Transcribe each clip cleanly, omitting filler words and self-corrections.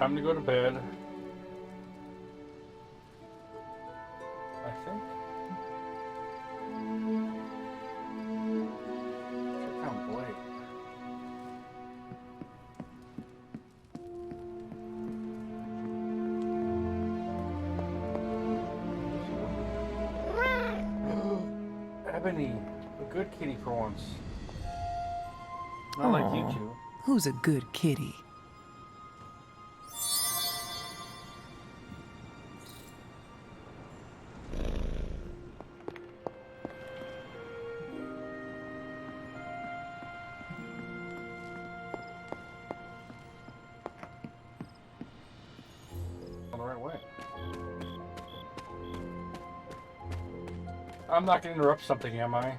time to go to bed. I think. Check out Blake. Ebony, a good kitty for once. Not like you two. Who's a good kitty? On the right way. I'm not going to interrupt something, am I?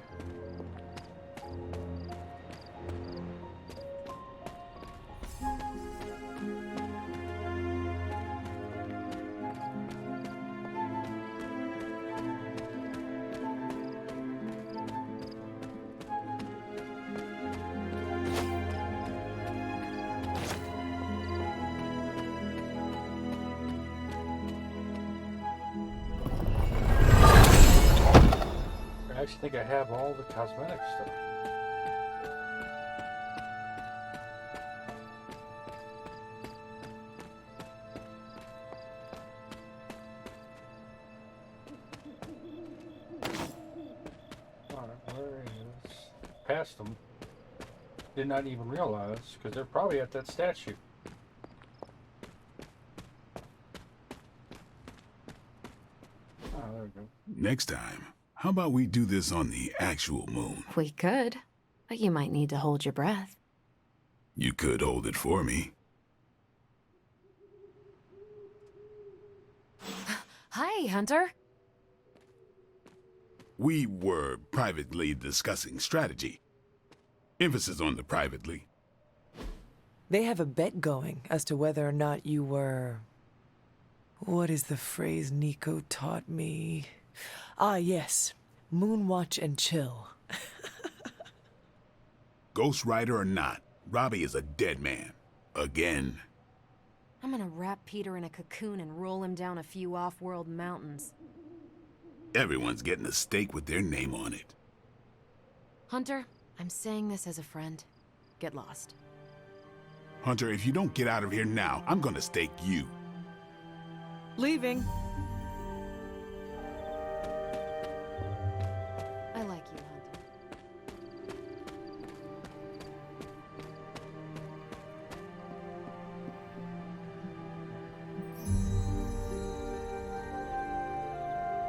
I actually think I have all the cosmetic stuff. Alright, where is... Past them. Did not even realize, because they're probably at that statue. Oh, there we go. Next time, how about we do this on the actual moon? We could, but you might need to hold your breath. You could hold it for me. Hi, Hunter. We were privately discussing strategy. Emphasis on the privately. They have a bet going as to whether or not you were... What is the phrase Nico taught me? Ah, yes. Moonwatch and chill. Ghost Rider or not, Robbie is a dead man. Again. I'm gonna wrap Peter in a cocoon and roll him down a few off-world mountains. Everyone's getting a stake with their name on it. Hunter, I'm saying this as a friend. Get lost. Hunter, if you don't get out of here now, I'm gonna stake you. Leaving. I like you, Hunter.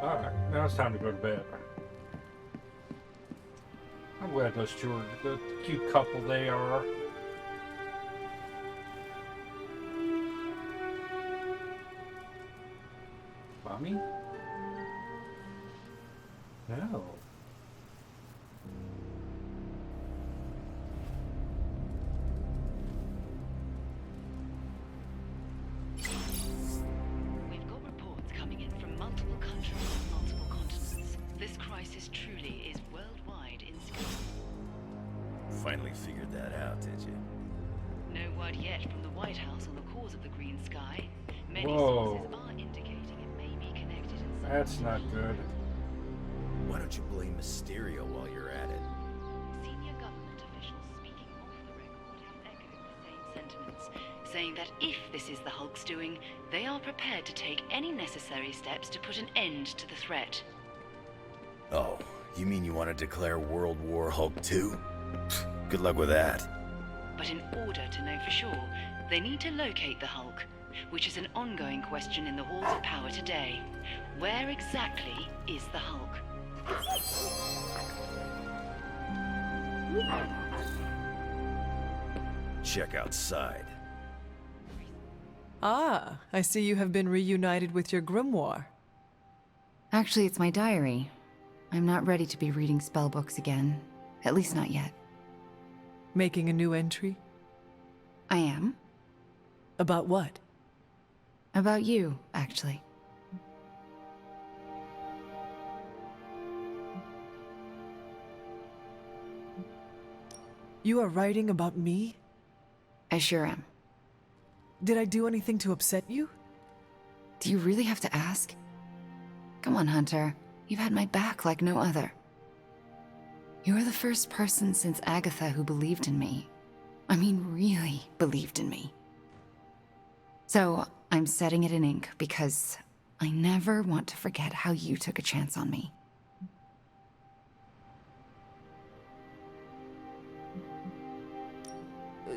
Alright, now it's time to go to bed. I'm glad those two are the cute couple they are. Mommy? No. We've got reports coming in from multiple countries and multiple continents. This crisis truly is worldwide in scope. Finally figured that out, did you? No word yet from the White House on the cause of the green sky. Many Whoa. sources are indicating it may be connected in some That's not good. Why don't you blame Mysterio while you're at it? Senior government officials speaking off the record have echoed the same sentiments, saying that if this is the Hulk's doing, they are prepared to take any necessary steps to put an end to the threat. Oh, you mean you want to declare World War Hulk 2? Good luck with that. But in order to know for sure, they need to locate the Hulk, which is an ongoing question in the halls of power today. Where exactly is the Hulk? Check outside. Ah, I see you have been reunited with your grimoire. Actually, it's my diary. I'm not ready to be reading spellbooks again. At least not yet. Making a new entry? I am. About what? About you, actually. You are writing about me? I sure am. Did I do anything to upset you? Do you really have to ask? Come on, Hunter. You've had my back like no other. You're the first person since Agatha who believed in me. I mean, really believed in me. So, I'm setting it in ink because I never want to forget how you took a chance on me.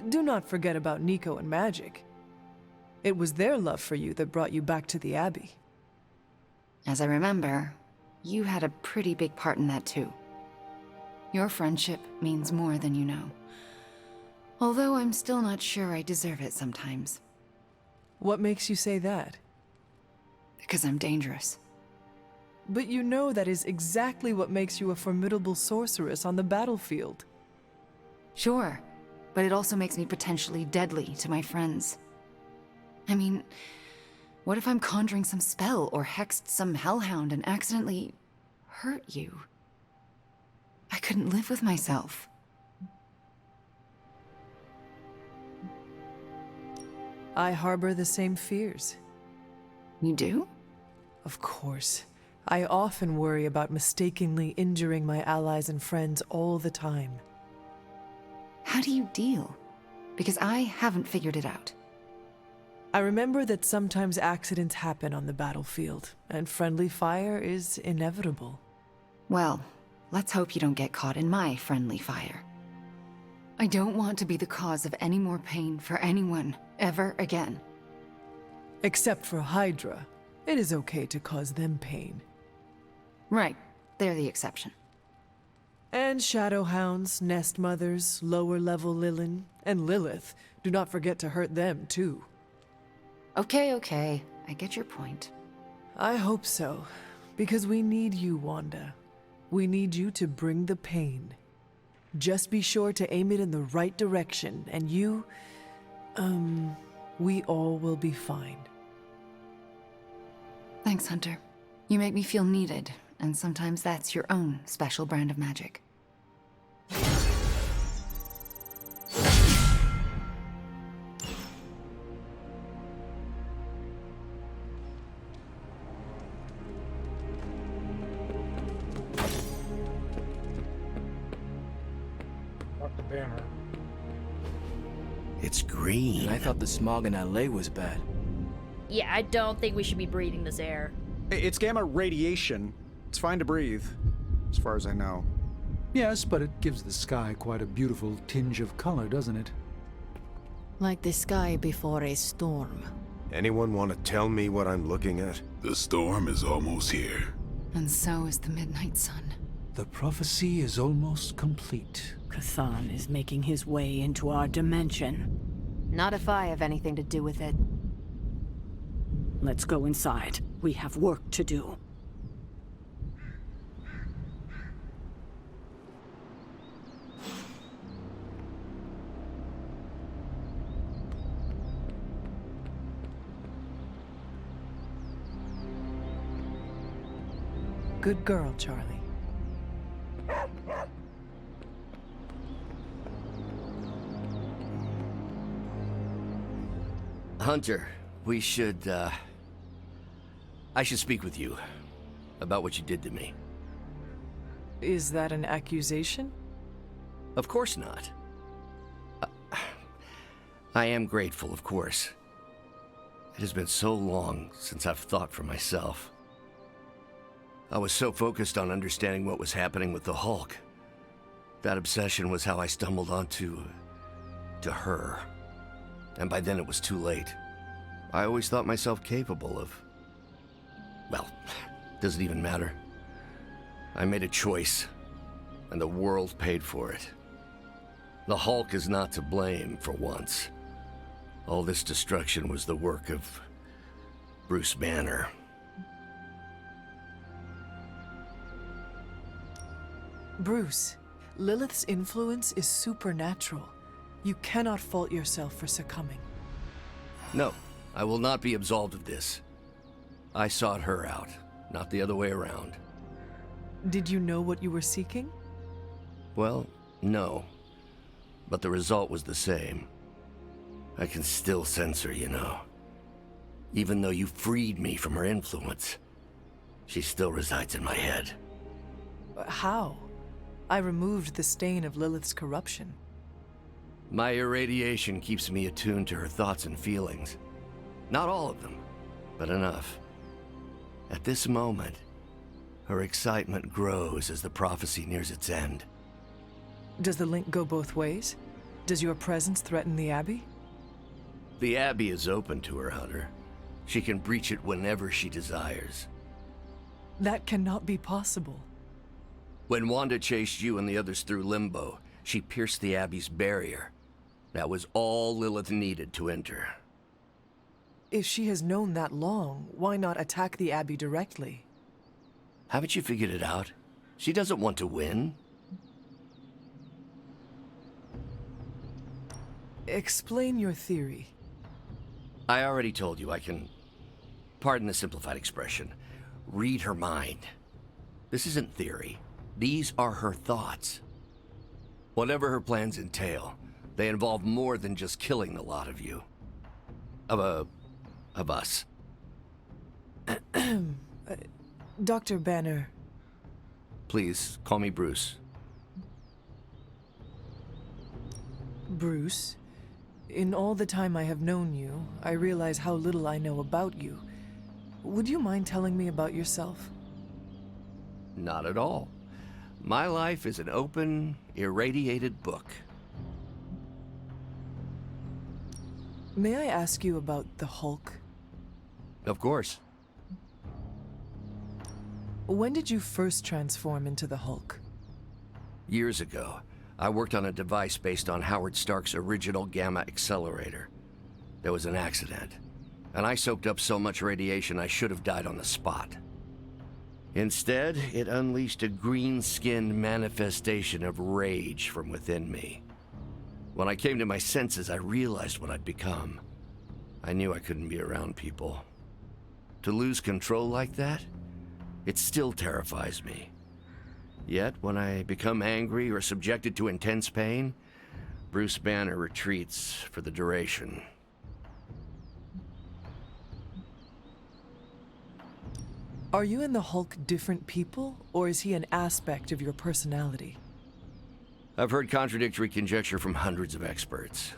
Do not forget about Nico and Magic. It was their love for you that brought you back to the Abbey. As I remember, you had a pretty big part in that too. Your friendship means more than you know. Although I'm still not sure I deserve it sometimes. What makes you say that? Because I'm dangerous. But you know that is exactly what makes you a formidable sorceress on the battlefield. Sure, but it also makes me potentially deadly to my friends. I mean, what if I'm conjuring some spell or hexed some hellhound and accidentally hurt you? I couldn't live with myself. I harbor the same fears. You do? Of course. I often worry about mistakenly injuring my allies and friends all the time. How do you deal? Because I haven't figured it out. I remember that sometimes accidents happen on the battlefield, and friendly fire is inevitable. Well, let's hope you don't get caught in my friendly fire. I don't want to be the cause of any more pain for anyone, ever again. Except for Hydra. It is okay to cause them pain. Right, they're the exception. And Shadowhounds, Nest Mothers, lower-level Lilin, and Lilith. Do not forget to hurt them, too. Okay, I get your point. I hope so. Because we need you, Wanda. We need you to bring the pain. Just be sure to aim it in the right direction, and you... we all will be fine. Thanks, Hunter. You make me feel needed, and sometimes that's your own special brand of magic. Dr. Banner. It's green. I thought the smog in LA was bad. Yeah, I don't think we should be breathing this air. It's gamma radiation. It's fine to breathe, as far as I know. Yes, but it gives the sky quite a beautiful tinge of color, doesn't it? Like the sky before a storm. Anyone want to tell me what I'm looking at? The storm is almost here. And so is the midnight sun. The prophecy is almost complete. Kathan is making his way into our dimension. Not if I have anything to do with it. Let's go inside. We have work to do. Good girl, Charlie. Hunter, we should, I should speak with you about what you did to me. Is that an accusation? Of course not. I am grateful, of course. It has been so long since I've thought for myself. I was so focused on understanding what was happening with the Hulk. That obsession was how I stumbled onto... to her. And by then it was too late. I always thought myself capable of... well, doesn't even matter. I made a choice, and the world paid for it. The Hulk is not to blame for once. All this destruction was the work of Bruce Banner. Bruce, Lilith's influence is supernatural. You cannot fault yourself for succumbing. No, I will not be absolved of this. I sought her out, not the other way around. Did you know what you were seeking? Well, no. But the result was the same. I can still sense her, you know. Even though you freed me from her influence, she still resides in my head. How? I removed the stain of Lilith's corruption. My irradiation keeps me attuned to her thoughts and feelings. Not all of them, but enough. At this moment, her excitement grows as the prophecy nears its end. Does the link go both ways? Does your presence threaten the Abbey? The Abbey is open to her, Hunter. She can breach it whenever she desires. That cannot be possible. When Wanda chased you and the others through Limbo, she pierced the Abbey's barrier. That was all Lilith needed to enter. If she has known that long, why not attack the Abbey directly? Haven't you figured it out? She doesn't want to win. Explain your theory. I already told you I can, pardon the simplified expression, read her mind. This isn't theory. These are her thoughts. Whatever her plans entail, they involve more than just killing the lot of you. Of us. Dr. Banner. Please, call me Bruce. Bruce, in all the time I have known you, I realize how little I know about you. Would you mind telling me about yourself? Not at all. My life is an open, irradiated book. May I ask you about the Hulk? Of course. When did you first transform into the Hulk? Years ago, I worked on a device based on Howard Stark's original gamma accelerator. There was an accident, and I soaked up so much radiation I should have died on the spot. Instead, it unleashed a green-skinned manifestation of rage from within me. When I came to my senses, I realized what I'd become. I knew I couldn't be around people. To lose control like that, it still terrifies me. Yet, when I become angry or subjected to intense pain, Bruce Banner retreats for the duration. Are you and the Hulk different people, or is he an aspect of your personality? I've heard contradictory conjecture from hundreds of experts.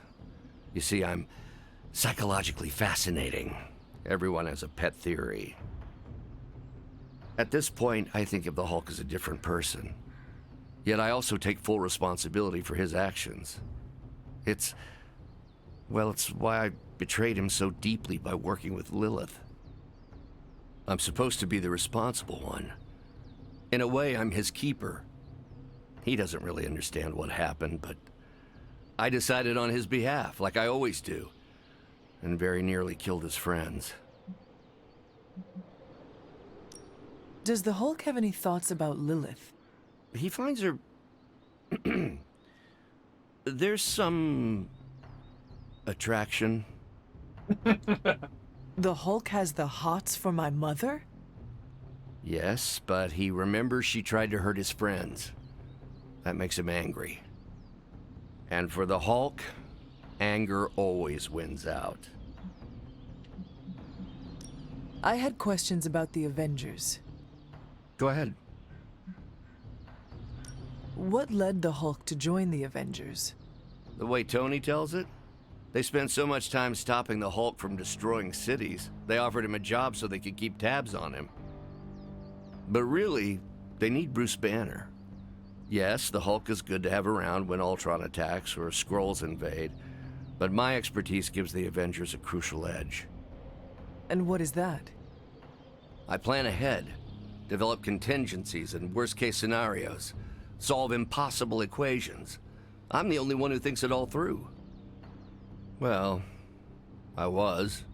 You see, I'm psychologically fascinating. Everyone has a pet theory. At this point, I think of the Hulk as a different person. Yet I also take full responsibility for his actions. It's why I betrayed him so deeply by working with Lilith. I'm supposed to be the responsible one. In a way, I'm his keeper. He doesn't really understand what happened, but I decided on his behalf, like I always do, and very nearly killed his friends. Does the Hulk have any thoughts about Lilith? He finds her... There's some... attraction. The Hulk has the hots for my mother? Yes, but he remembers she tried to hurt his friends. That makes him angry. And for the Hulk, anger always wins out. I had questions about the Avengers. Go ahead. What led the Hulk to join the Avengers? The way Tony tells it, they spent so much time stopping the Hulk from destroying cities, they offered him a job so they could keep tabs on him. But really, they need Bruce Banner. Yes, the Hulk is good to have around when Ultron attacks or Skrulls invade, but my expertise gives the Avengers a crucial edge. And what is that? I plan ahead, develop contingencies and worst-case scenarios, solve impossible equations. I'm the only one who thinks it all through. Well, I was.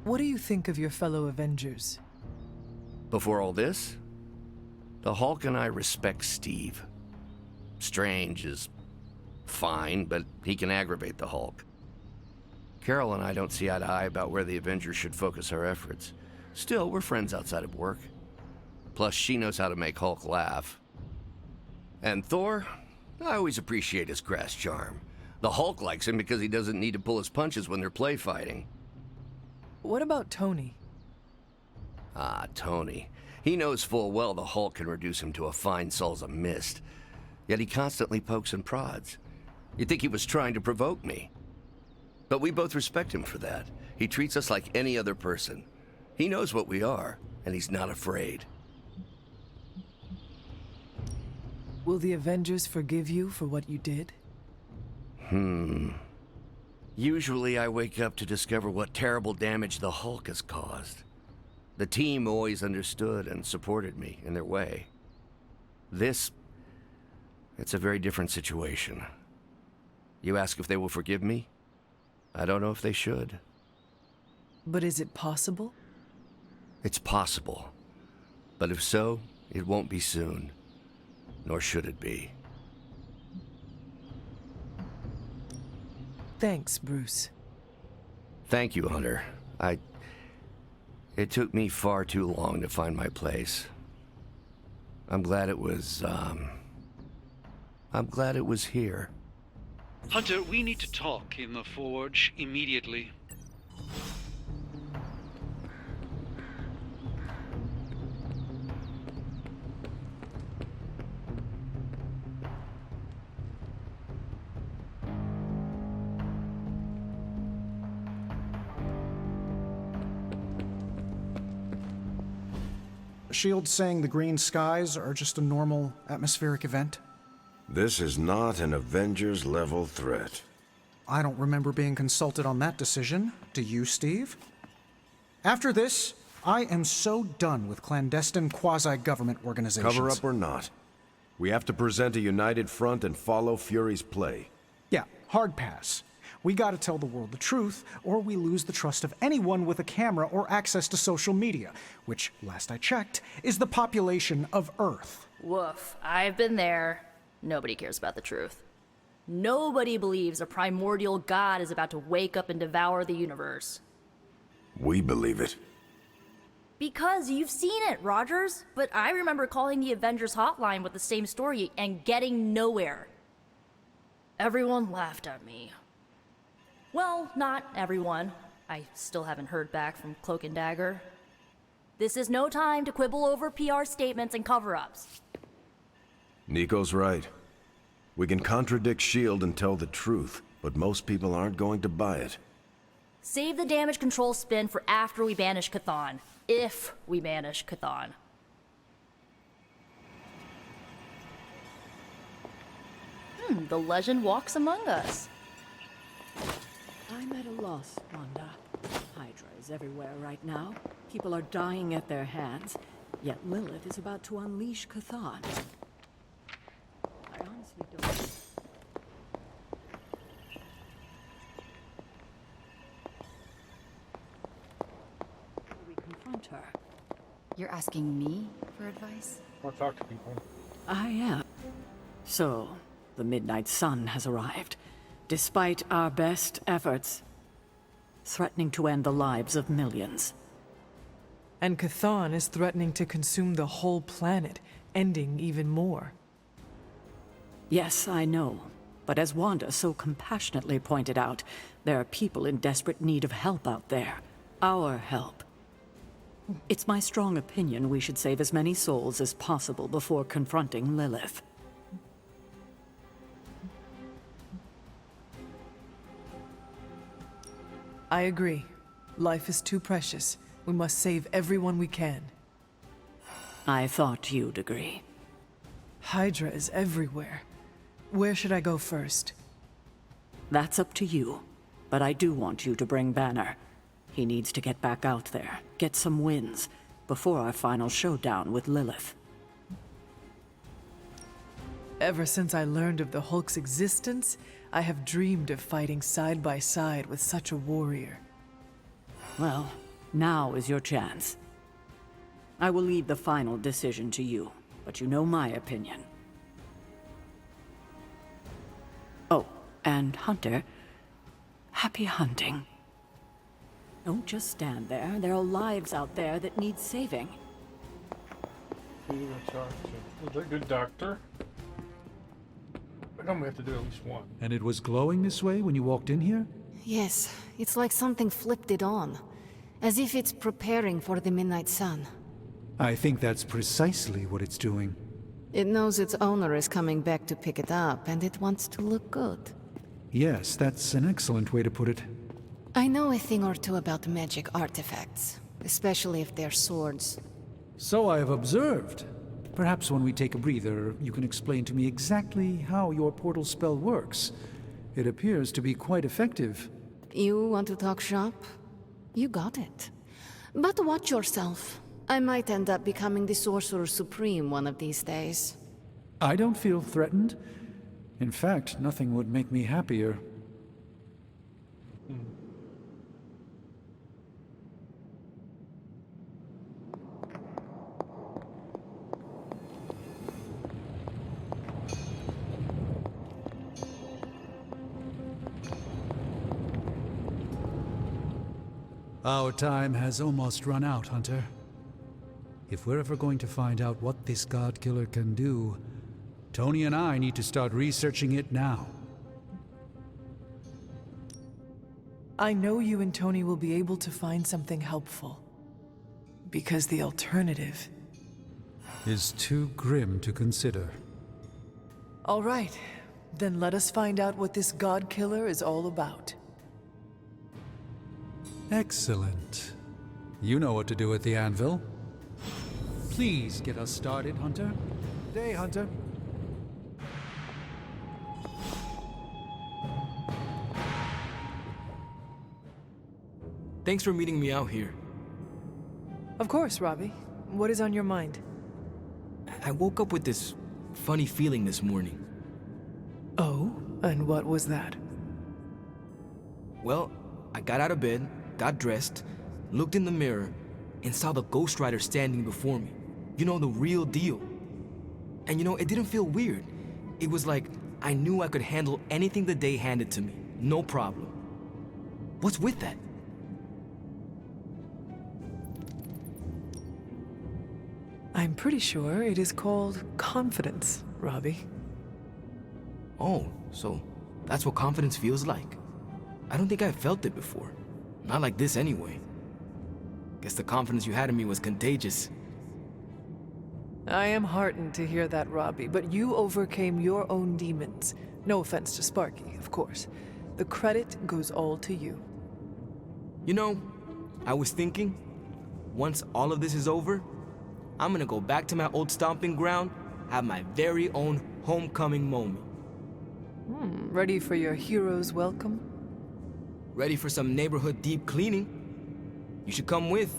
What do you think of your fellow Avengers? Before all this, the Hulk and I respect Steve. Strange is fine, but he can aggravate the Hulk. Carol and I don't see eye to eye about where the Avengers should focus our efforts. Still, we're friends outside of work. Plus, she knows how to make Hulk laugh. And Thor? I always appreciate his crass charm. The Hulk likes him because he doesn't need to pull his punches when they're play fighting. What about Tony? Ah, Tony. He knows full well the Hulk can reduce him to a fine salsa mist. Yet he constantly pokes and prods. You'd think he was trying to provoke me. But we both respect him for that. He treats us like any other person. He knows what we are, and he's not afraid. Will the Avengers forgive you for what you did? Usually I wake up to discover what terrible damage the Hulk has caused. The team always understood and supported me in their way. It's a very different situation. You ask if they will forgive me? I don't know if they should. But is it possible? It's possible. But if so, it won't be soon. Nor should it be. Thanks, Bruce. Thank you, Hunter. It took me far too long to find my place. I'm glad it was here. Hunter, we need to talk in the forge immediately. Shield's saying the green skies are just a normal atmospheric event? This is not an Avengers-level threat. I don't remember being consulted on that decision. Do you, Steve? After this, I am so done with clandestine quasi-government organizations. Cover up or not, we have to present a united front and follow Fury's play. Yeah, hard pass. We gotta tell the world the truth, or we lose the trust of anyone with a camera or access to social media, which, last I checked, is the population of Earth. Woof. I've been there. Nobody cares about the truth. Nobody believes a primordial god is about to wake up and devour the universe. We believe it. Because you've seen it, Rogers. But I remember calling the Avengers hotline with the same story and getting nowhere. Everyone laughed at me. Well, not everyone. I still haven't heard back from Cloak and Dagger. This is no time to quibble over PR statements and cover-ups. Nico's right. We can contradict S.H.I.E.L.D. and tell the truth, but most people aren't going to buy it. Save the damage control spin for after we banish Chthon. If we banish Chthon. The legend walks among us. I'm at a loss, Wanda. Hydra is everywhere right now. People are dying at their hands, yet Lilith is about to unleash Chthon. I honestly don't... We confront her. You're asking me for advice? Or talk to people. I am. So, the Midnight Sun has arrived. Despite our best efforts, threatening to end the lives of millions. And Chthon is threatening to consume the whole planet, ending even more. Yes, I know. But as Wanda so compassionately pointed out, there are people in desperate need of help out there. Our help. It's my strong opinion we should save as many souls as possible before confronting Lilith. I agree. Life is too precious. We must save everyone we can. I thought you'd agree. Hydra is everywhere. Where should I go first? That's up to you. But I do want you to bring Banner. He needs to get back out there, get some wins, before our final showdown with Lilith. Ever since I learned of the Hulk's existence, I have dreamed of fighting side by side with such a warrior. Well, now is your chance. I will leave the final decision to you, but you know my opinion. Oh, and Hunter, happy hunting. Don't just stand there. There are lives out there that need saving. Who to talk to? Is that a good doctor? come we have to do at least one? And it was glowing this way when you walked in here? Yes, it's like something flipped it on. As if it's preparing for the midnight sun. I think that's precisely what it's doing. It knows its owner is coming back to pick it up, and it wants to look good. Yes, that's an excellent way to put it. I know a thing or two about magic artifacts, especially if they're swords. So I have observed. Perhaps when we take a breather, you can explain to me exactly how your portal spell works. It appears to be quite effective. You want to talk shop? You got it. But watch yourself. I might end up becoming the Sorcerer Supreme one of these days. I don't feel threatened. In fact, nothing would make me happier. Our time has almost run out, Hunter. If we're ever going to find out what this God Killer can do, Tony and I need to start researching it now. I know you and Tony will be able to find something helpful. Because the alternative is too grim to consider. All right, then let us find out what this God Killer is all about. Excellent. You know what to do at the anvil. Please get us started, Hunter. Day, Hunter. Thanks for meeting me out here. Of course, Robbie. What is on your mind? I woke up with this funny feeling this morning. Oh? And what was that? Well, I got out of bed, got dressed, looked in the mirror, and saw the Ghost Rider standing before me. You know, the real deal. And you know, it didn't feel weird. It was like I knew I could handle anything the day handed to me. No problem. What's with that? I'm pretty sure it is called confidence, Robbie. Oh, so that's what confidence feels like. I don't think I've felt it before. Not like this anyway. Guess the confidence you had in me was contagious. I am heartened to hear that, Robbie, but you overcame your own demons. No offense to Sparky, of course. The credit goes all to you. You know, I was thinking, once all of this is over, I'm gonna go back to my old stomping ground, have my very own homecoming moment. Ready for your hero's welcome? Ready for some neighborhood deep cleaning? You should come with.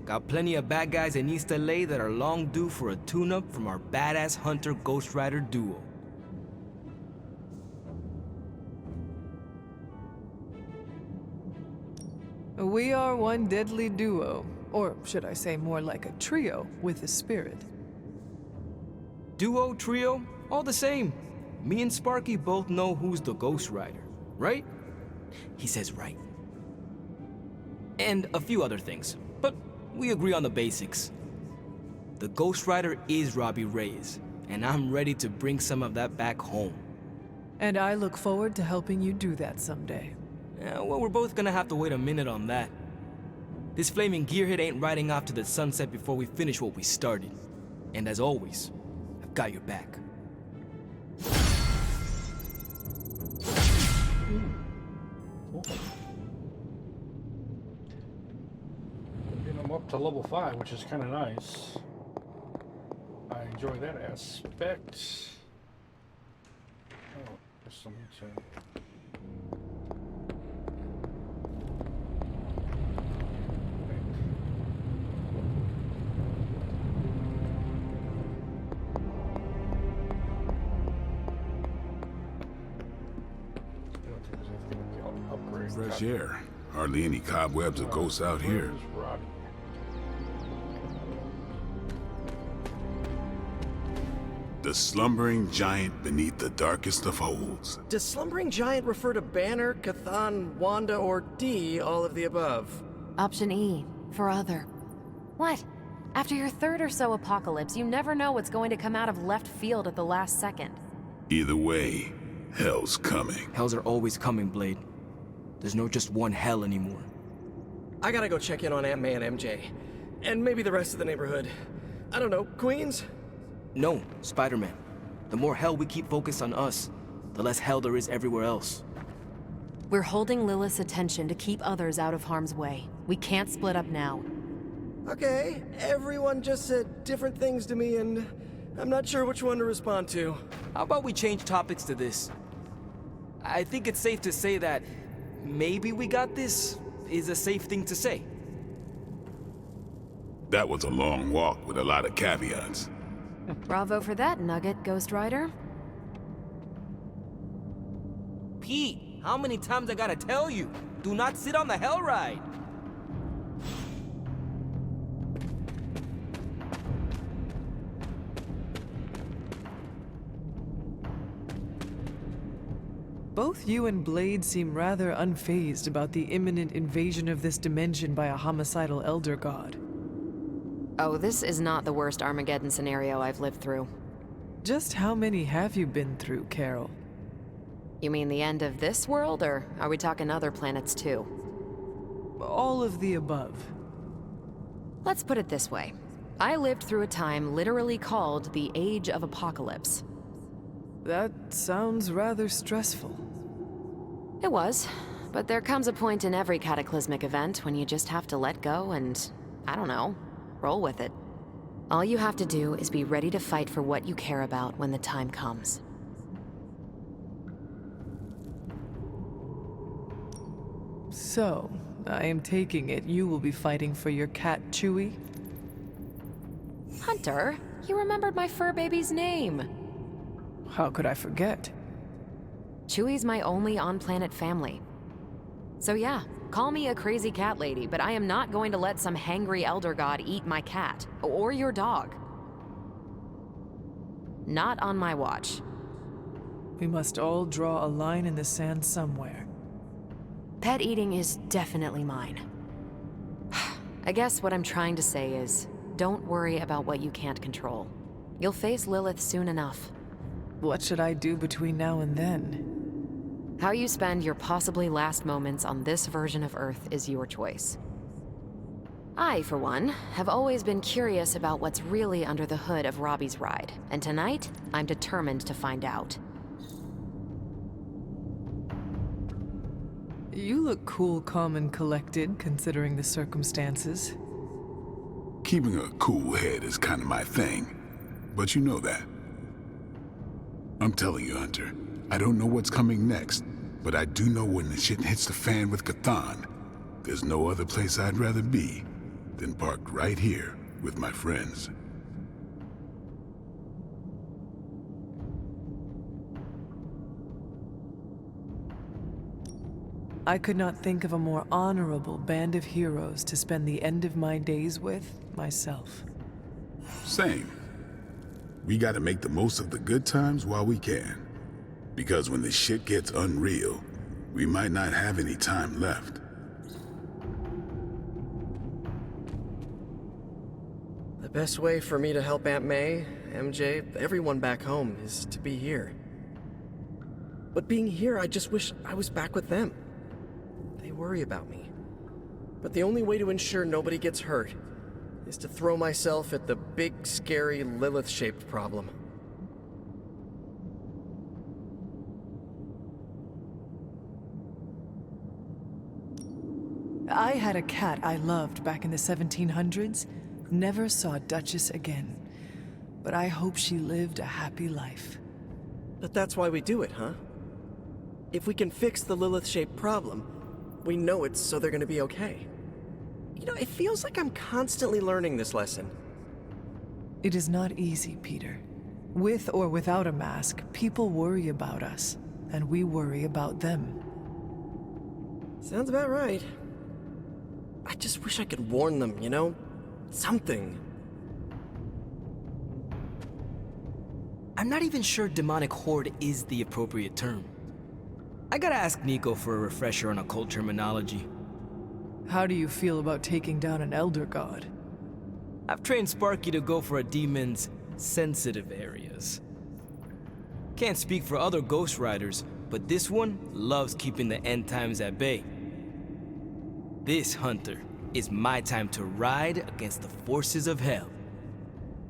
Got plenty of bad guys in East LA that are long due for a tune-up from our badass Hunter Ghost Rider duo. We are one deadly duo, or should I say more like a trio with a spirit. Duo, trio, all the same. Me and Sparky both know who's the Ghost Rider, right? He says right. And a few other things, but we agree on the basics. The Ghost Rider is Robbie Reyes, and I'm ready to bring some of that back home. And I look forward to helping you do that someday. Yeah, well, we're both gonna have to wait a minute on that. This flaming gearhead ain't riding off to the sunset before we finish what we started. And as always, I've got your back. Getting them up to level 5, which is kind of nice. I enjoy that aspect. Oh, there's some to... Fresh air. Hardly any cobwebs or ghosts out here. The slumbering giant beneath the darkest of holes. Does slumbering giant refer to Banner, Cathan, Wanda, or D, all of the above? Option E, for other. What? After your third or so apocalypse, you never know what's going to come out of left field at the last second. Either way, Hell's coming. Hells are always coming, Blade. There's no just one hell anymore. I gotta go check in on Aunt May and MJ. And maybe the rest of the neighborhood. I don't know, Queens? No, Spider-Man. The more hell we keep focused on us, the less hell there is everywhere else. We're holding Lilith's attention to keep others out of harm's way. We can't split up now. Okay, everyone just said different things to me, and I'm not sure which one to respond to. How about we change topics to this? I think it's safe to say that maybe we got this is a safe thing to say. That was a long walk with a lot of caveats. Bravo for that nugget, Ghost Rider. Pete, how many times I gotta tell you? Do not sit on the hell ride. Both you and Blade seem rather unfazed about the imminent invasion of this dimension by a homicidal elder god. Oh, this is not the worst Armageddon scenario I've lived through. Just how many have you been through, Carol? You mean the end of this world, or are we talking other planets too? All of the above. Let's put it this way. I lived through a time literally called the Age of Apocalypse. That sounds rather stressful. It was, but there comes a point in every cataclysmic event when you just have to let go and, I don't know, roll with it. All you have to do is be ready to fight for what you care about when the time comes. So, I am taking it you will be fighting for your cat, Chewie? Hunter, you remembered my fur baby's name. How could I forget? Chewie's my only on-planet family. So yeah, call me a crazy cat lady, but I am not going to let some hangry elder god eat my cat, or your dog. Not on my watch. We must all draw a line in the sand somewhere. Pet eating is definitely mine. I guess what I'm trying to say is, don't worry about what you can't control. You'll face Lilith soon enough. What should I do between now and then? How you spend your possibly last moments on this version of Earth is your choice. I, for one, have always been curious about what's really under the hood of Robbie's ride, and tonight, I'm determined to find out. You look cool, calm, and collected, considering the circumstances. Keeping a cool head is kind of my thing, but you know that. I'm telling you, Hunter, I don't know what's coming next, but I do know when the shit hits the fan with Chthon, there's no other place I'd rather be than parked right here with my friends. I could not think of a more honorable band of heroes to spend the end of my days with myself. Same. We gotta make the most of the good times while we can. Because when the shit gets unreal, we might not have any time left. The best way for me to help Aunt May, MJ, everyone back home is to be here. But being here, I just wish I was back with them. They worry about me. But the only way to ensure nobody gets hurt is to throw myself at the big, scary, Lilith-shaped problem. I had a cat I loved back in the 1700s. Never saw Duchess again. But I hope she lived a happy life. But that's why we do it, huh? If we can fix the Lilith-shaped problem, we know it's so they're gonna be okay. You know, it feels like I'm constantly learning this lesson. It is not easy, Peter. With or without a mask, people worry about us, and we worry about them. Sounds about right. I just wish I could warn them, you know? Something. I'm not even sure demonic horde is the appropriate term. I gotta ask Nico for a refresher on occult terminology. How do you feel about taking down an elder god? I've trained Sparky to go for a demon's sensitive areas. Can't speak for other Ghost Riders, but this one loves keeping the end times at bay. This, Hunter, is my time to ride against the forces of hell.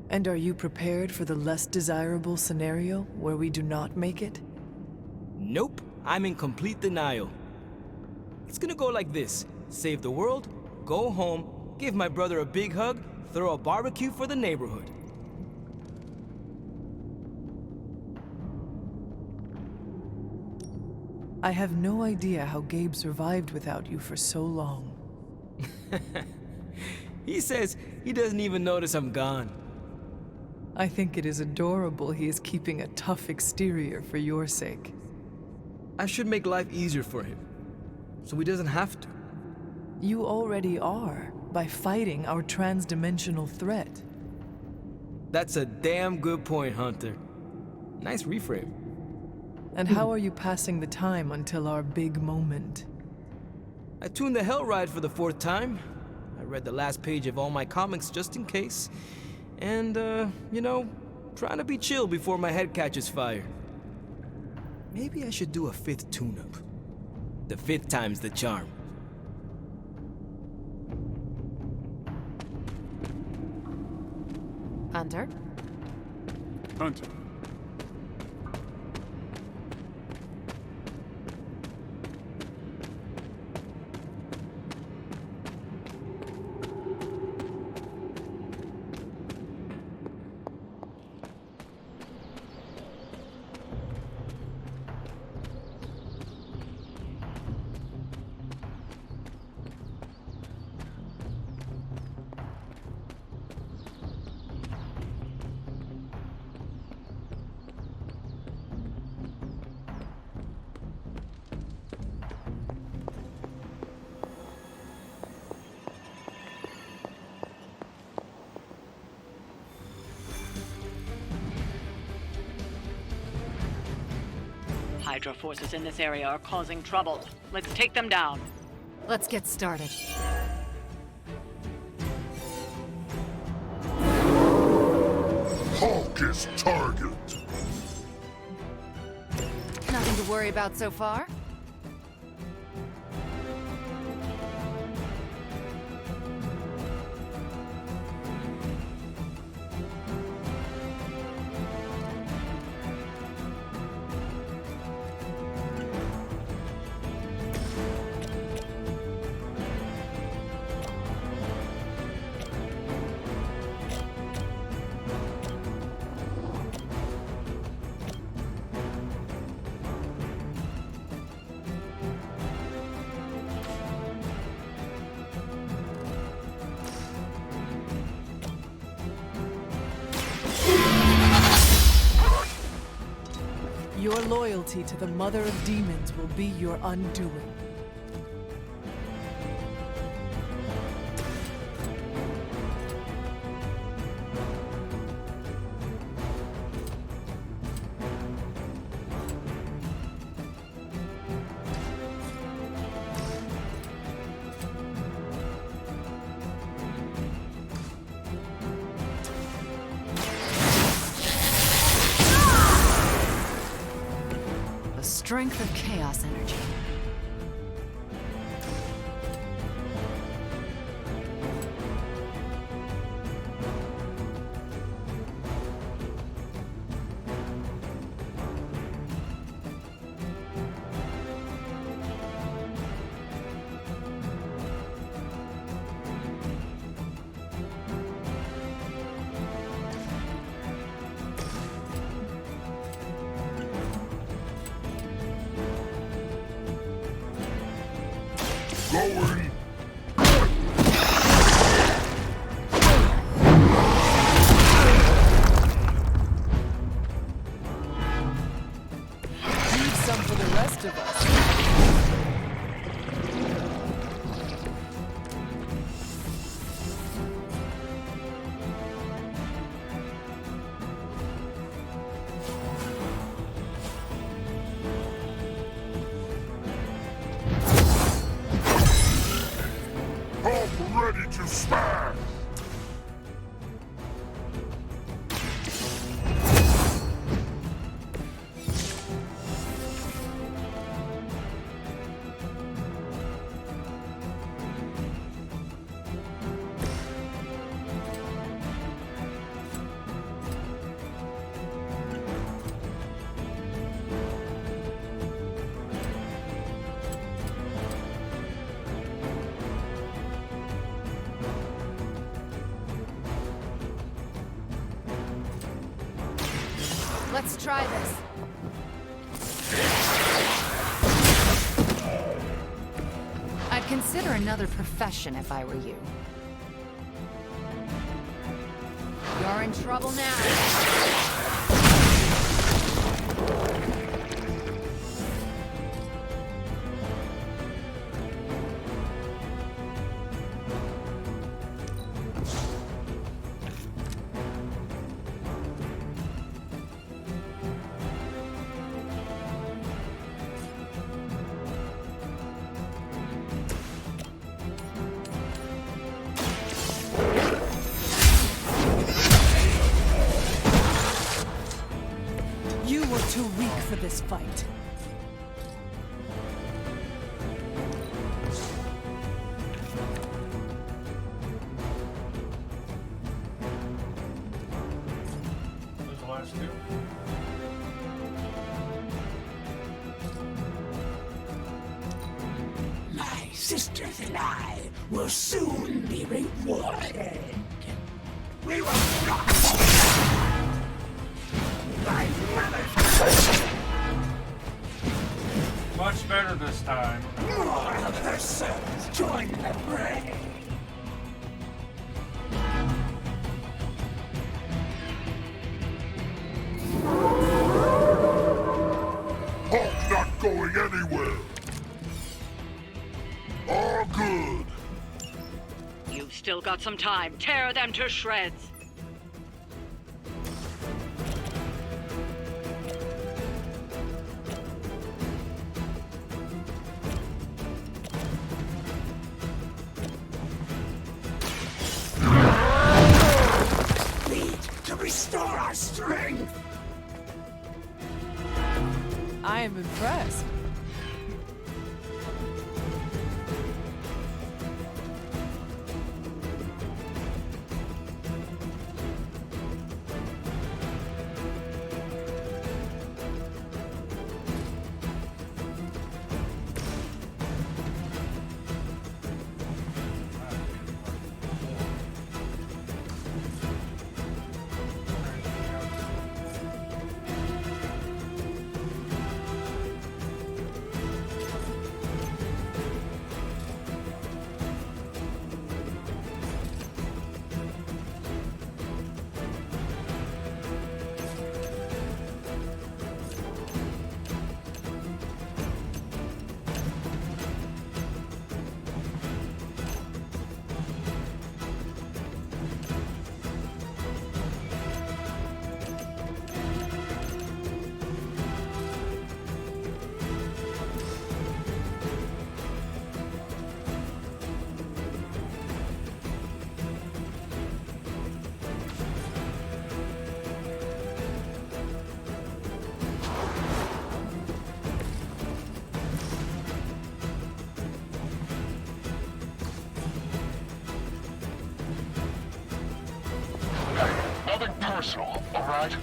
And are you prepared for the less desirable scenario where we do not make it? Nope, I'm in complete denial. It's gonna go like this. Save the world, go home, give my brother a big hug, throw a barbecue for the neighborhood. I have no idea how Gabe survived without you for so long. He says he doesn't even notice I'm gone. I think it is adorable he is keeping a tough exterior for your sake. I should make life easier for him, so he doesn't have to. You already are, by fighting our transdimensional threat. That's a damn good point, Hunter. Nice reframe. And how are you passing the time until our big moment? I tuned the Hell Ride for the 4th time. I read the last page of all my comics just in case. And, you know, trying to be chill before my head catches fire. Maybe I should do a 5th tune-up. The 5th time's the charm. Hunter? Hunter. Hydra forces in this area are causing trouble. Let's take them down. Let's get started. Hulk is target. Nothing to worry about so far? Your loyalty to the Mother of Demons will be your undoing. Strength of chaos energy. Going. Leave some for the rest of us. Let's try this. I'd consider another profession if I were you. You're in trouble now. You were too weak for this fight. Those the last two. My sisters and I will soon be rewarded. We will not. My mother's Much better this time. more of her sons join the fray. Hulk not going anywhere. All good. You've still got some time. Tear them to shreds. Need to restore our strength. I am impressed. Nothing personal, all right?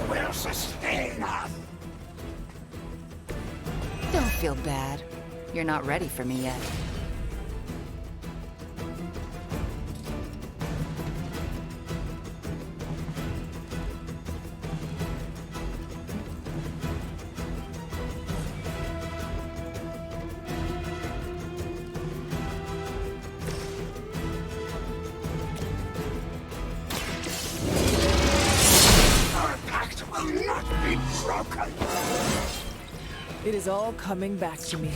Will sustain us. Don't feel bad. You're not ready for me yet. Our pact will not be broken. It is all coming back to me.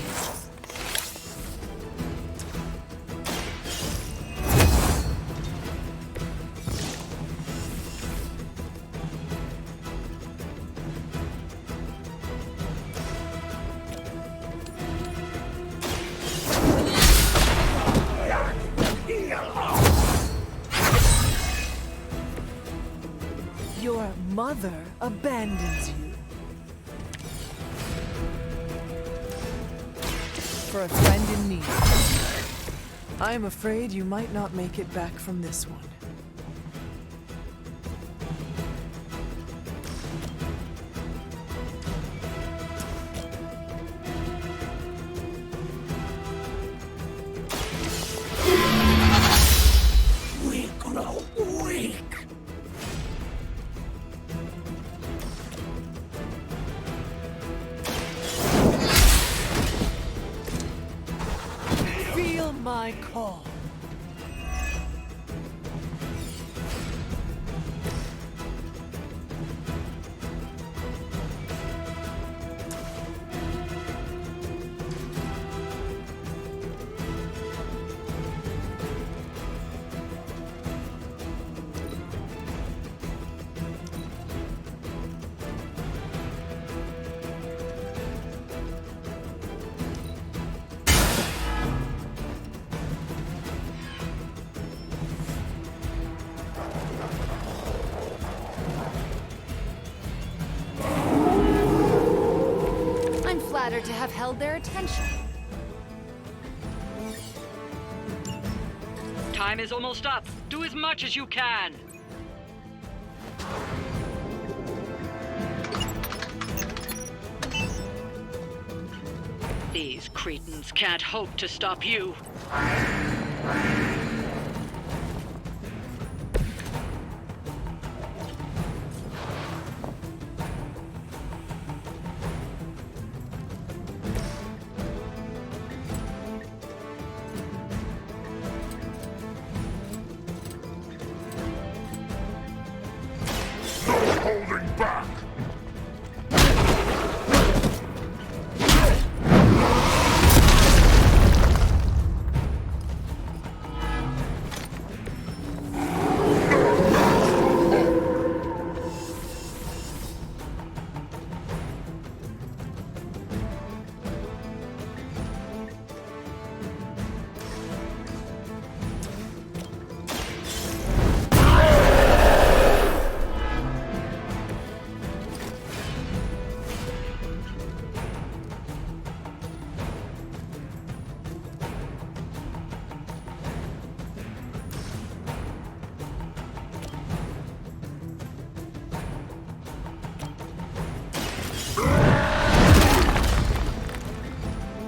Your mother abandons you. For a friend in need. I am afraid you might not make it back from this one. Answer my call. To have held their attention. Time is almost up. Do as much as you can. These cretins can't hope to stop you. Holding back!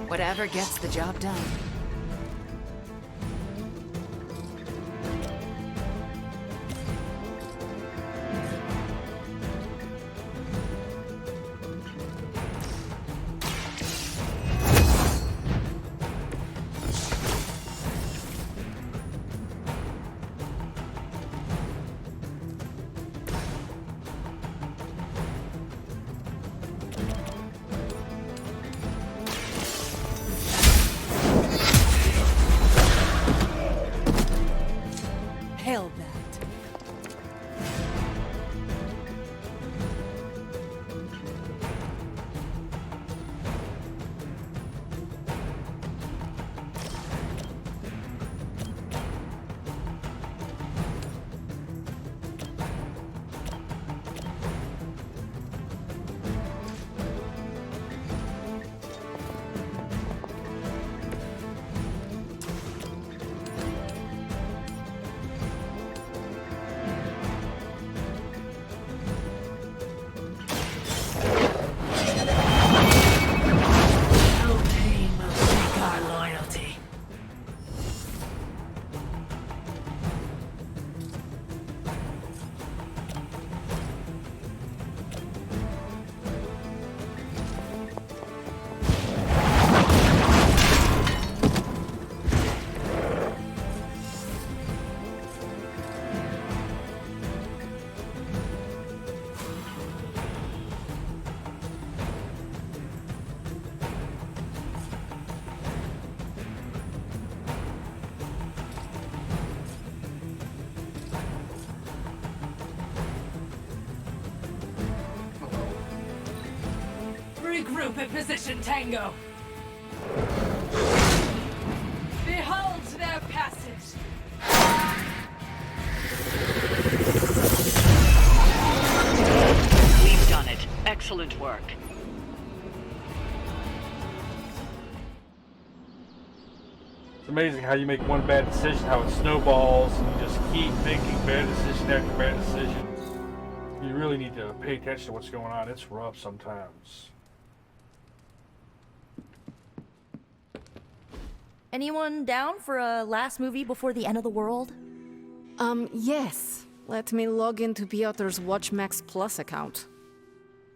Whatever gets the job done. Held that. Regroup at position, Tango. Behold their passage. We've done it. Excellent work. It's amazing how you make one bad decision, how it snowballs, and you just keep making bad decision after bad decision. You really need to pay attention to what's going on. It's rough sometimes. Anyone down for a last movie before the end of the world? Yes. Let me log into Piotr's WatchMax Plus account.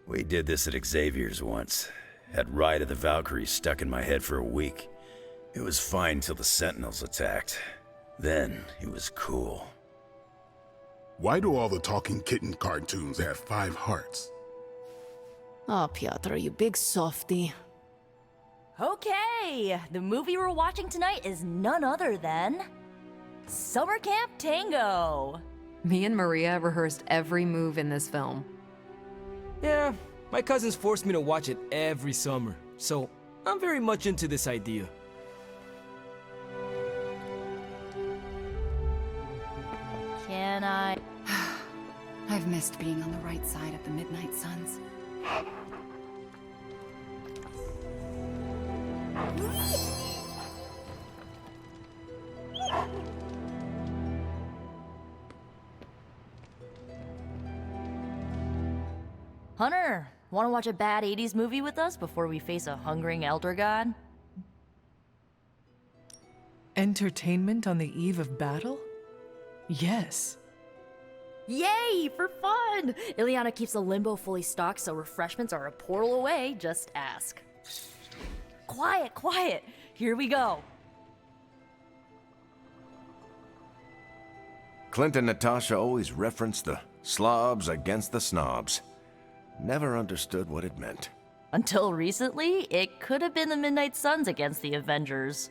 We did this at Xavier's once. Had Ride of the Valkyries stuck in my head for a week. It was fine till the Sentinels attacked. Then he was cool. Why do all the talking kitten cartoons have 5 hearts? Oh, Piotr, you big softy. Okay, the movie we're watching tonight is none other than Summer Camp Tango. Me and Maria rehearsed every move in this film. Yeah, my cousins forced me to watch it every summer, so I'm very much into this idea. Can I? I've missed being on the right side of the Midnight Suns. Hunter, want to watch a bad 80s movie with us before we face a hungering elder god? Entertainment on the eve of battle? Yes. Yay, for fun! Ileana keeps the limbo fully stocked, so refreshments are a portal away. Just ask. Quiet, quiet. Here we go. Clint and Natasha always referenced the slobs against the snobs. Never understood what it meant. Until recently, it could have been the Midnight Suns against the Avengers.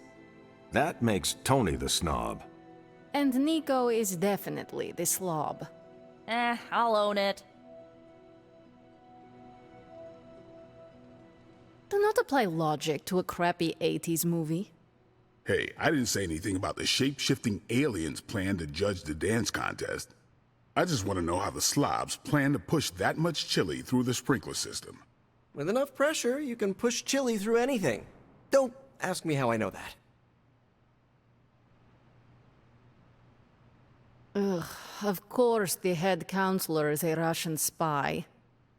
That makes Tony the snob. And Nico is definitely the slob. I'll own it. Do not apply logic to a crappy 80s movie. Hey, I didn't say anything about the shape-shifting aliens' plan to judge the dance contest. I just want to know how the slobs plan to push that much chili through the sprinkler system. With enough pressure, you can push chili through anything. Don't ask me how I know that. Ugh, of course the head counselor is a Russian spy.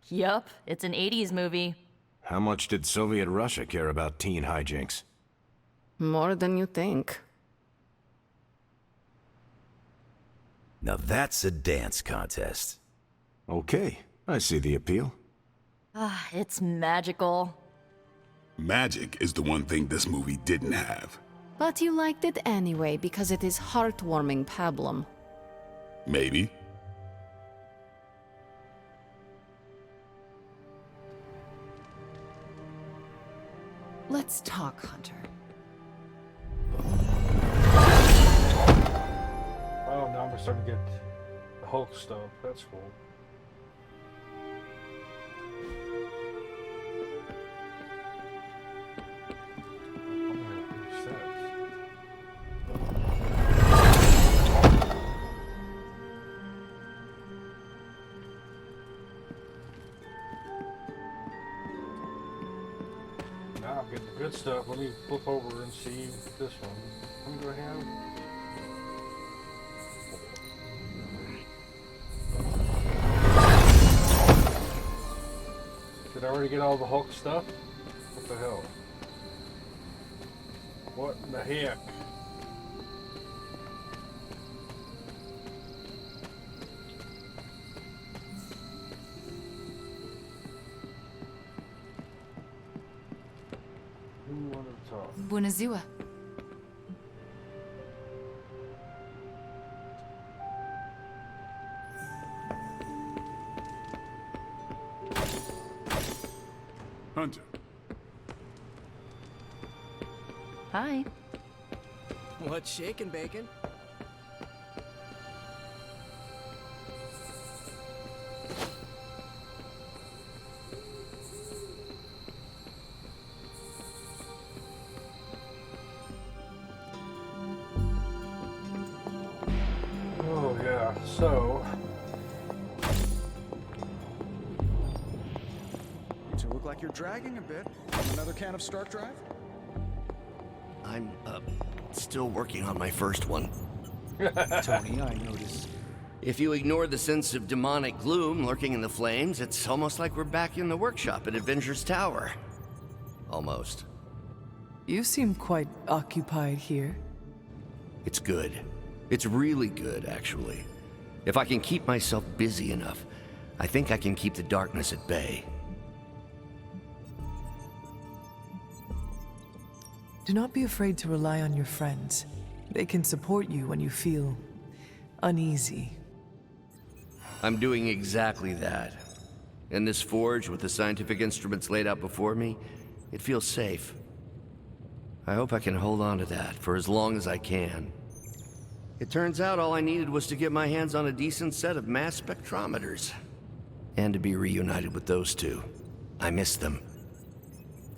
Yup, it's an 80s movie. How much did Soviet Russia care about teen hijinks? More than you think. Now that's a dance contest. Okay, I see the appeal. It's magical. Magic is the one thing this movie didn't have. But you liked it anyway because it is heartwarming pablum. Maybe. Let's talk, Hunter. Oh, now I'm starting to get the Hulk stuff. That's cool. Now I'm getting the good stuff. Let me flip over and see this one. How many do I have? Did I already get all the Hulk stuff? What the hell? What in the heck? Who wanted to talk? Bună ziua. Hunter. Hi. What's shaking, Bacon? Oh yeah, so You two look like you're dragging a bit. Another can of Stark Drive? I'm, still working on my first one. Tony, I notice. If you ignore the sense of demonic gloom lurking in the flames, it's almost like we're back in the workshop at Avengers Tower. Almost. You seem quite occupied here. It's good. It's really good, actually. If I can keep myself busy enough, I think I can keep the darkness at bay. Do not be afraid to rely on your friends. They can support you when you feel uneasy. I'm doing exactly that. In this forge, with the scientific instruments laid out before me, it feels safe. I hope I can hold on to that for as long as I can. It turns out all I needed was to get my hands on a decent set of mass spectrometers. And to be reunited with those two. I miss them.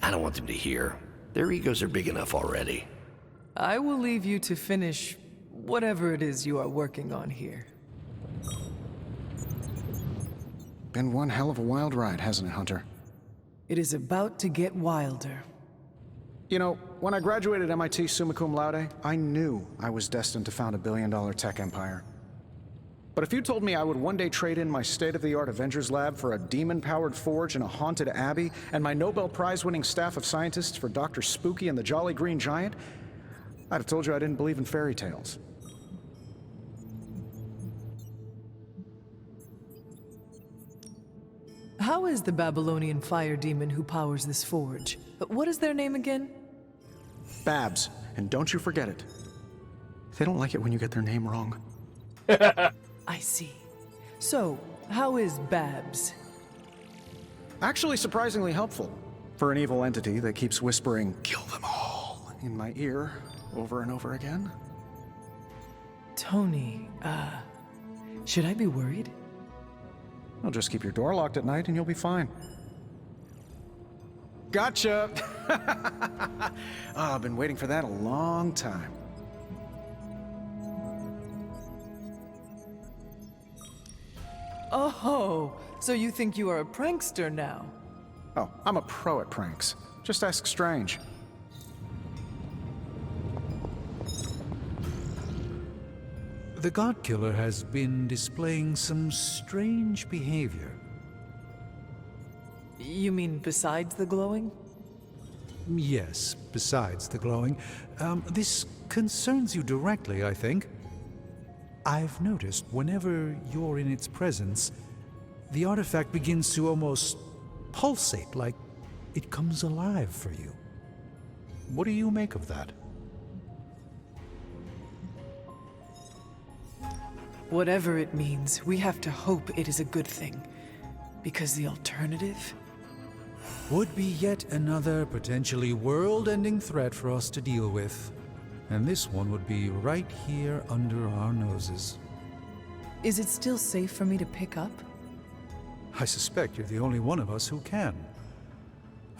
I don't want them to hear. Their egos are big enough already. I will leave you to finish whatever it is you are working on here. Been one hell of a wild ride, hasn't it, Hunter? It is about to get wilder. You know, when I graduated MIT summa cum laude, I knew I was destined to found a billion-dollar tech empire. But if you told me I would one day trade in my state-of-the-art Avengers lab for a demon-powered forge in a haunted abbey, and my Nobel Prize-winning staff of scientists for Dr. Spooky and the Jolly Green Giant, I'd have told you I didn't believe in fairy tales. How is the Babylonian fire demon who powers this forge? What is their name again? Babs, and don't you forget it. They don't like it when you get their name wrong. I see. So, how is Babs? Actually surprisingly helpful for an evil entity that keeps whispering, "Kill them all," in my ear over and over again. Tony, should I be worried? Well, just keep your door locked at night and you'll be fine. Gotcha! I've been waiting for that a long time. Oh, so you think you are a prankster now? Oh, I'm a pro at pranks. Just ask Strange. The God Killer has been displaying some strange behavior. You mean besides the glowing? Yes, besides the glowing. This concerns you directly, I think. I've noticed whenever you're in its presence, the artifact begins to almost pulsate, like it comes alive for you. What do you make of that? Whatever it means, we have to hope it is a good thing. Because the alternative would be yet another potentially world-ending threat for us to deal with. And this one would be right here under our noses. Is it still safe for me to pick up? I suspect you're the only one of us who can.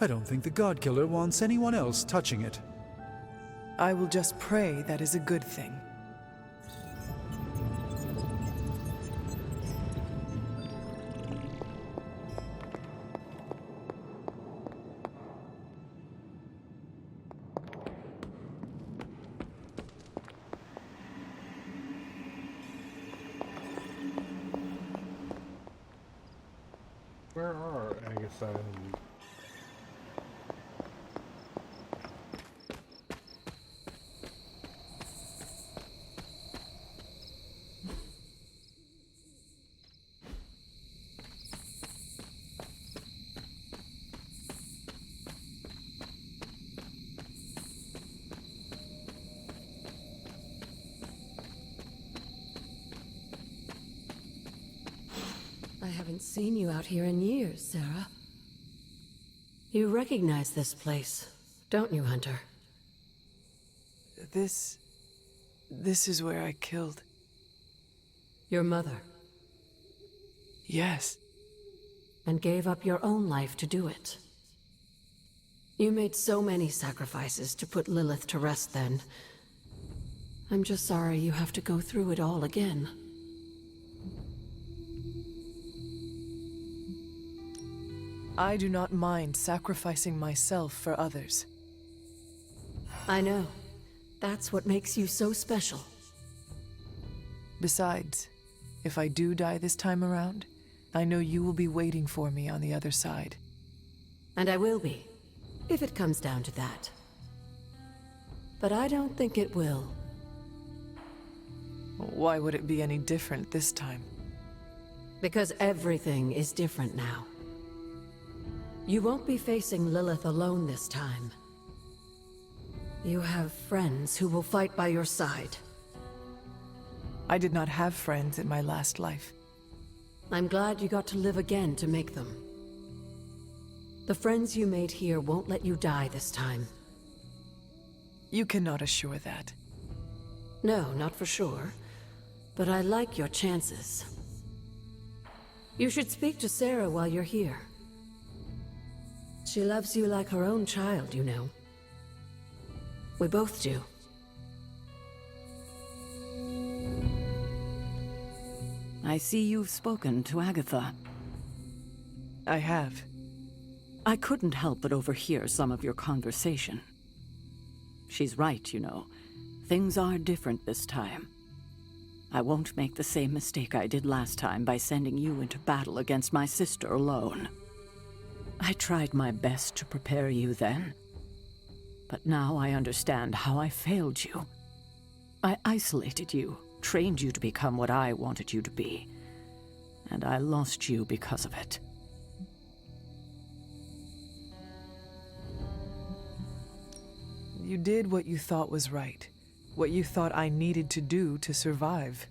I don't think the God Killer wants anyone else touching it. I will just pray that is a good thing. Where are Agatha and... I haven't seen you out here in years, Sarah. You recognize this place, don't you, Hunter? This is where I killed. Your mother. Yes. And gave up your own life to do it. You made so many sacrifices to put Lilith to rest then. I'm just sorry you have to go through it all again. I do not mind sacrificing myself for others. I know. That's what makes you so special. Besides, if I do die this time around, I know you will be waiting for me on the other side. And I will be, if it comes down to that. But I don't think it will. Why would it be any different this time? Because everything is different now. You won't be facing Lilith alone this time. You have friends who will fight by your side. I did not have friends in my last life. I'm glad you got to live again to make them. The friends you made here won't let you die this time. You cannot assure that. No, not for sure. But I like your chances. You should speak to Sarah while you're here. She loves you like her own child, you know. We both do. I see you've spoken to Agatha. I have. I couldn't help but overhear some of your conversation. She's right, you know. Things are different this time. I won't make the same mistake I did last time by sending you into battle against my sister alone. I tried my best to prepare you then. But now I understand how I failed you. I isolated you, trained you to become what I wanted you to be. And I lost you because of it. You did what you thought was right. What you thought I needed to do to survive.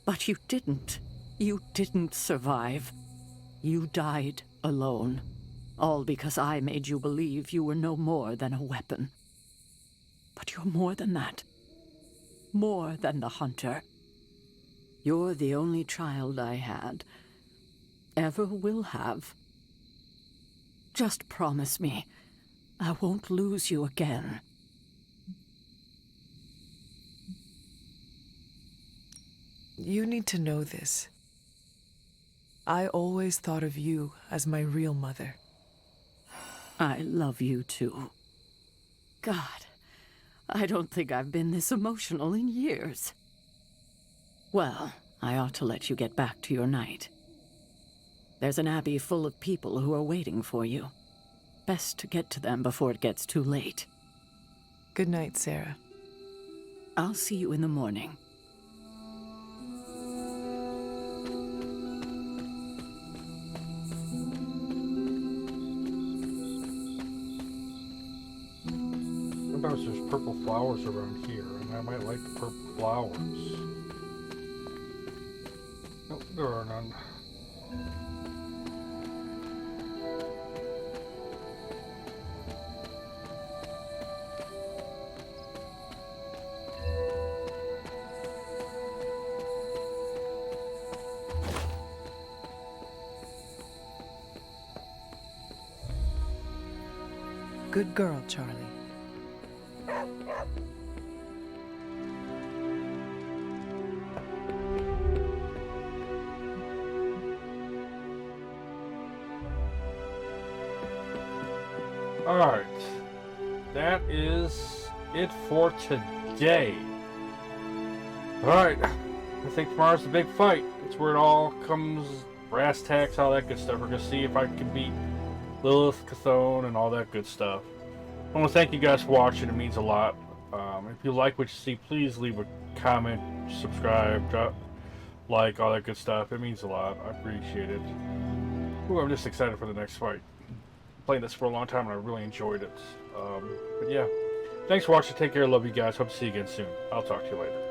But you didn't. You didn't survive. You died alone. All because I made you believe you were no more than a weapon. But you're more than that. More than the hunter. You're the only child I had. Ever will have. Just promise me, I won't lose you again. You need to know this. I always thought of you as my real mother. I love you too. God, I don't think I've been this emotional in years. Well, I ought to let you get back to your night. There's an abbey full of people who are waiting for you. Best to get to them before it gets too late. Good night, Sarah. I'll see you in the morning. Sometimes there's purple flowers around here, and I might like the purple flowers. Nope, there are none. Good girl, Charlie. Alright, that is it for today. Alright, I think tomorrow's the big fight. It's where it all comes, brass tacks, all that good stuff. We're going to see if I can beat Lilith, Chthon, and all that good stuff. I want to thank you guys for watching. It means a lot. If you like what you see, please leave a comment, subscribe, drop like, all that good stuff. It means a lot. I appreciate it. Ooh, I'm just excited for the next fight. Playing this for a long time and I really enjoyed it. But yeah, thanks for watching. Take care. Love you guys. Hope to see you again soon. I'll talk to you later.